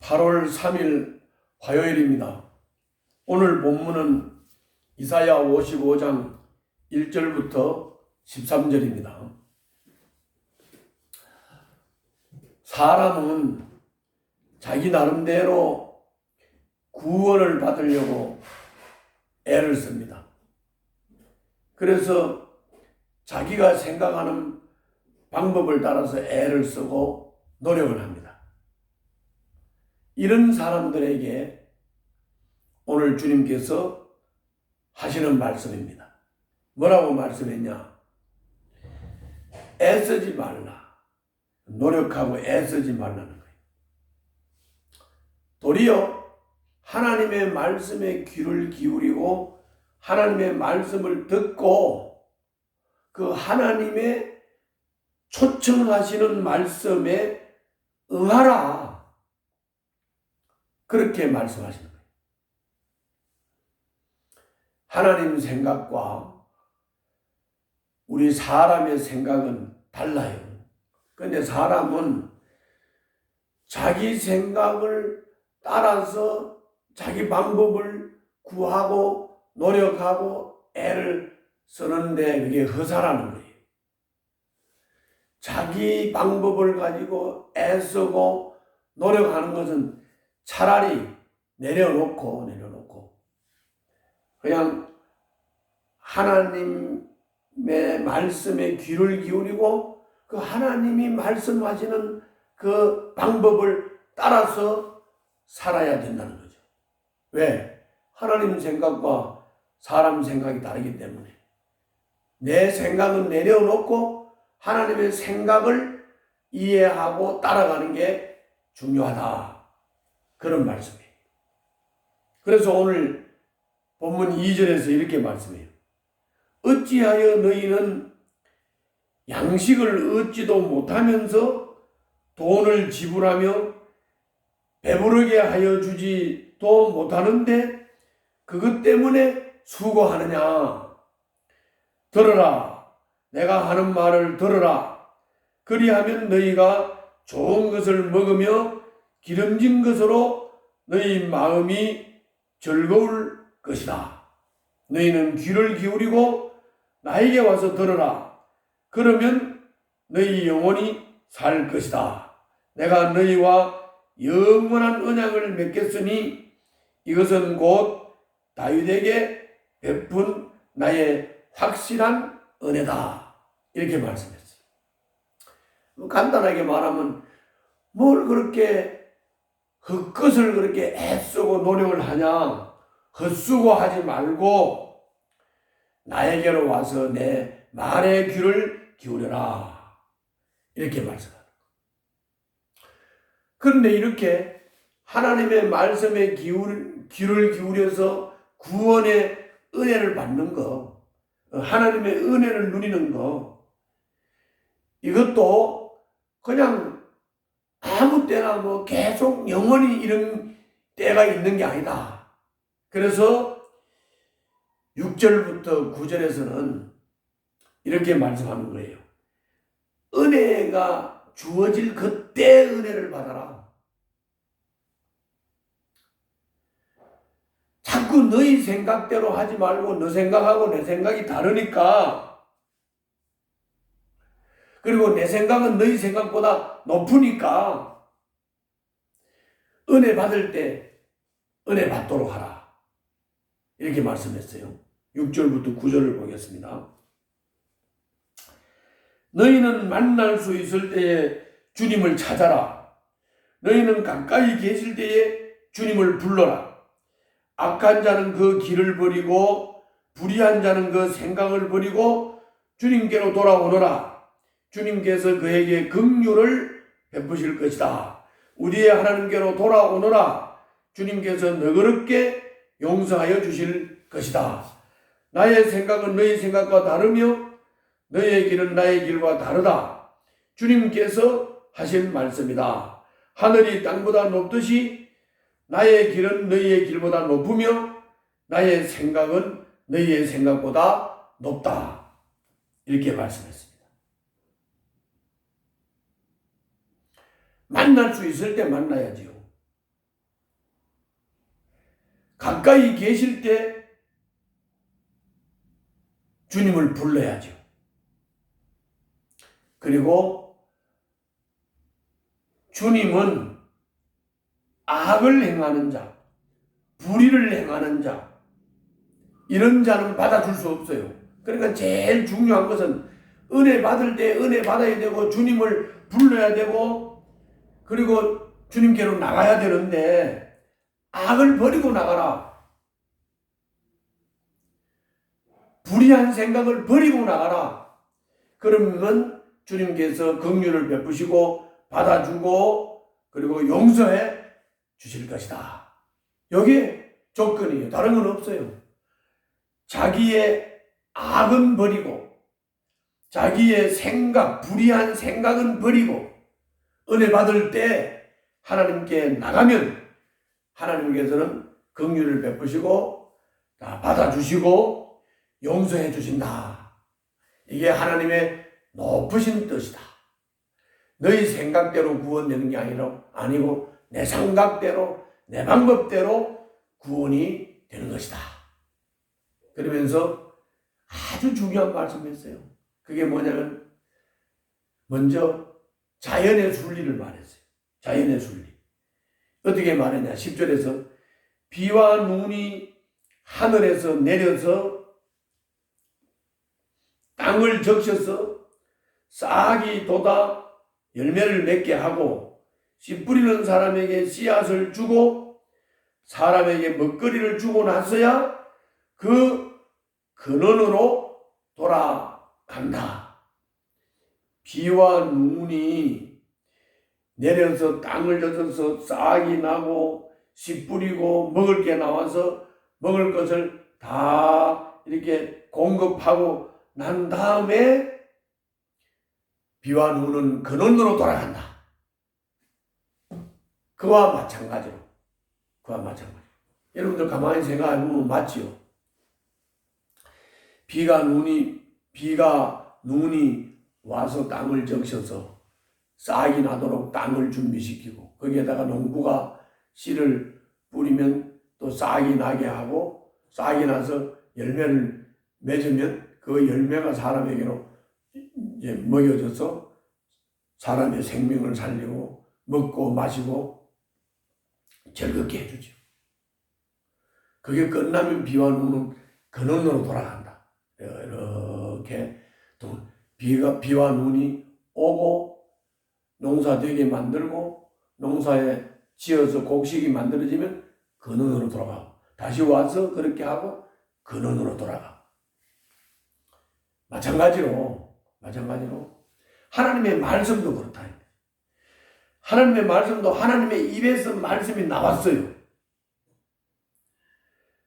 8월 3일 화요일입니다. 오늘 본문은 이사야 55장 1절부터 13절입니다. 사람은 자기 나름대로 구원을 받으려고 애를 씁니다. 그래서 자기가 생각하는 방법을 따라서 애를 쓰고 노력을 합니다. 이런 사람들에게 오늘 주님께서 하시는 말씀입니다. 뭐라고 말씀했냐? 애쓰지 말라. 노력하고 애쓰지 말라는 거예요. 도리어 하나님의 말씀에 귀를 기울이고 하나님의 말씀을 듣고 그 하나님의 초청하시는 말씀에 응하라. 그렇게 말씀하시는 거예요. 하나님 생각과 우리 사람의 생각은 달라요. 그런데 사람은 자기 생각을 따라서 자기 방법을 구하고 노력하고 애를 쓰는데 그게 허사라는 거예요. 자기 방법을 가지고 애쓰고 노력하는 것은 차라리 내려놓고 그냥 하나님의 말씀에 귀를 기울이고 그 하나님이 말씀하시는 그 방법을 따라서 살아야 된다는 거죠. 왜? 하나님 생각과 사람 생각이 다르기 때문에 내 생각은 내려놓고 하나님의 생각을 이해하고 따라가는 게 중요하다. 그런 말씀이에요. 그래서 오늘 본문 2절에서 이렇게 말씀해요. 어찌하여 너희는 양식을 얻지도 못하면서 돈을 지불하며 배부르게 하여 주지도 못하는데 그것 때문에 수고하느냐? 들으라. 내가 하는 말을 들으라. 그리하면 너희가 좋은 것을 먹으며 기름진 것으로 너희 마음이 즐거울 것이다. 너희는 귀를 기울이고 나에게 와서 들으라. 그러면 너희 영혼이 살 것이다. 내가 너희와 영원한 언약을 맺겠으니 이것은 곧 다윗에게 베푼 나의 확실한 은혜다. 이렇게 말씀했어요. 간단하게 말하면 뭘 그렇게 헛것을 그렇게 애쓰고 노력을 하냐? 헛수고하지 말고 나에게로 와서 내 말에 귀를 기울여라. 이렇게 말씀합니다. 그런데 이렇게 하나님의 말씀에 귀를 기울여서 구원의 은혜를 받는 거, 하나님의 은혜를 누리는 거, 이것도 그냥 아무 때나 계속 영원히 이런 때가 있는 게 아니다. 그래서 6절부터 9절에서는 이렇게 말씀하는 거예요. 은혜가 주어질 그때 은혜를 받아라. 자꾸 너희 생각대로 하지 말고 너 생각하고 내 생각이 다르니까, 그리고 내 생각은 너희 생각보다 높으니까 은혜 받을 때 은혜 받도록 하라. 이렇게 말씀했어요. 6절부터 9절을 보겠습니다. 너희는 만날 수 있을 때에 주님을 찾아라. 너희는 가까이 계실 때에 주님을 불러라. 악한 자는 그 길을 버리고 불의한 자는 그 생각을 버리고 주님께로 돌아오너라. 주님께서 그에게 긍휼을 베푸실 것이다. 우리의 하나님께로 돌아오너라. 주님께서 너그럽게 용서하여 주실 것이다. 나의 생각은 너희 생각과 다르며 너희의 길은 나의 길과 다르다. 주님께서 하신 말씀이다. 하늘이 땅보다 높듯이 나의 길은 너희의 길보다 높으며 나의 생각은 너희의 생각보다 높다. 이렇게 말씀했습니다. 만날 수 있을 때 만나야지요. 가까이 계실 때 주님을 불러야죠. 그리고 주님은 악을 행하는 자, 불의를 행하는 자, 이런 자는 받아줄 수 없어요. 그러니까 제일 중요한 것은 은혜 받을 때 은혜 받아야 되고 주님을 불러야 되고 그리고 주님께로 나가야 되는데 악을 버리고 나가라. 불의한 생각을 버리고 나가라. 그러면 주님께서 긍휼을 베푸시고 받아주고 그리고 용서해 주실 것이다. 여기에 조건이에요. 다른 건 없어요. 자기의 악은 버리고 자기의 생각, 불의한 생각은 버리고 은혜 받을 때 하나님께 나가면 하나님께서는 긍휼을 베푸시고 다 받아주시고 용서해 주신다. 이게 하나님의 높으신 뜻이다. 너희 생각대로 구원되는 게 아니고 내 생각대로 내 방법대로 구원이 되는 것이다. 그러면서 아주 중요한 말씀을 했어요. 그게 뭐냐면 먼저 자연의 순리를 말했어요. 자연의 순리. 어떻게 말했냐. 10절에서 비와 눈이 하늘에서 내려서 땅을 적셔서 싹이 돋아 열매를 맺게 하고 씨 뿌리는 사람에게 씨앗을 주고 사람에게 먹거리를 주고 나서야 그 근원으로 돌아간다. 비와 눈이 내려서 땅을 젖어서 싹이 나고 씨 뿌리고 먹을 게 나와서 먹을 것을 다 이렇게 공급하고 난 다음에 비와 눈은 근원으로 돌아간다. 그와 마찬가지로. 여러분들 가만히 생각해보면 맞지요? 비가 눈이 와서 땅을 적셔서 싹이 나도록 땅을 준비시키고 거기에다가 농부가 씨를 뿌리면 또 싹이 나게 하고 싹이 나서 열매를 맺으면 그 열매가 사람에게로 이제 먹여져서 사람의 생명을 살리고 먹고 마시고 즐겁게 해주죠. 그게 끝나면 비와 눈은 근원으로 돌아간다. 이렇게 또 비와 눈이 오고 농사되게 만들고 농사에 지어서 곡식이 만들어지면 근원으로 돌아가고 다시 와서 그렇게 하고 근원으로 돌아가고 마찬가지로 하나님의 말씀도 그렇다. 하나님의 말씀도 하나님의 입에서 말씀이 나왔어요.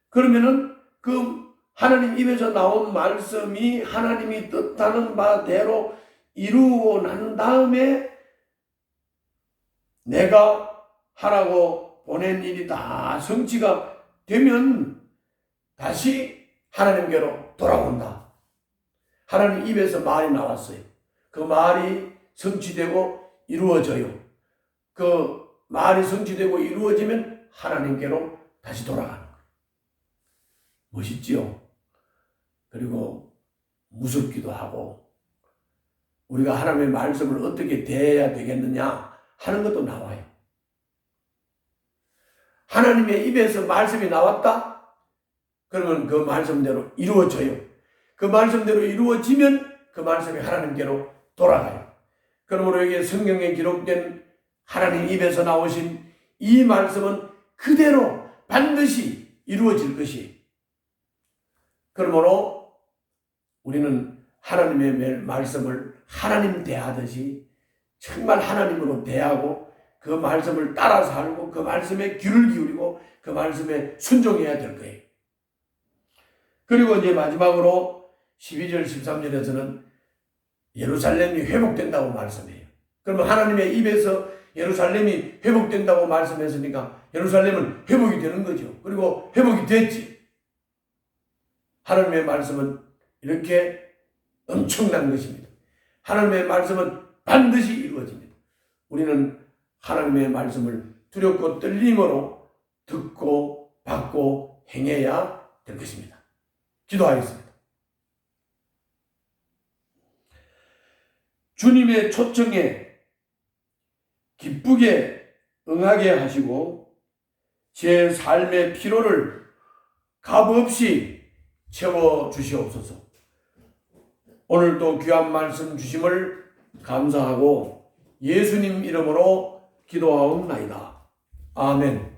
그러면은 그 하나님 입에서 나온 말씀이 하나님이 뜻하는 바대로 이루고 난 다음에 내가 하라고 보낸 일이 다 성취가 되면 다시 하나님께로 돌아온다. 하나님 입에서 말이 나왔어요. 그 말이 성취되고 이루어져요. 그 말이 성취되고 이루어지면 하나님께로 다시 돌아가는 거예요. 멋있지요? 그리고 무섭기도 하고 우리가 하나님의 말씀을 어떻게 대해야 되겠느냐 하는 것도 나와요. 하나님의 입에서 말씀이 나왔다? 그러면 그 말씀대로 이루어져요. 그 말씀대로 이루어지면 그 말씀이 하나님께로 돌아가요. 그러므로 여기 성경에 기록된 하나님 입에서 나오신 이 말씀은 그대로 반드시 이루어질 것이에요. 그러므로 우리는 하나님의 말씀을 하나님 대하듯이 정말 하나님으로 대하고 그 말씀을 따라 살고 그 말씀에 귀를 기울이고 그 말씀에 순종해야 될 거예요. 그리고 이제 마지막으로 12절 13절에서는 예루살렘이 회복된다고 말씀해요. 그러면 하나님의 입에서 예루살렘이 회복된다고 말씀했으니까 예루살렘은 회복이 되는 거죠. 그리고 회복이 됐지. 하나님의 말씀은 이렇게 엄청난 것입니다. 하나님의 말씀은 반드시 이루어집니다. 우리는 하나님의 말씀을 두렵고 떨림으로 듣고 받고 행해야 될 것입니다. 기도하겠습니다. 주님의 초청에 기쁘게 응하게 하시고 제 삶의 피로를 값없이 채워주시옵소서. 오늘도 귀한 말씀 주심을 감사하고 예수님 이름으로 기도하옵나이다. 아멘.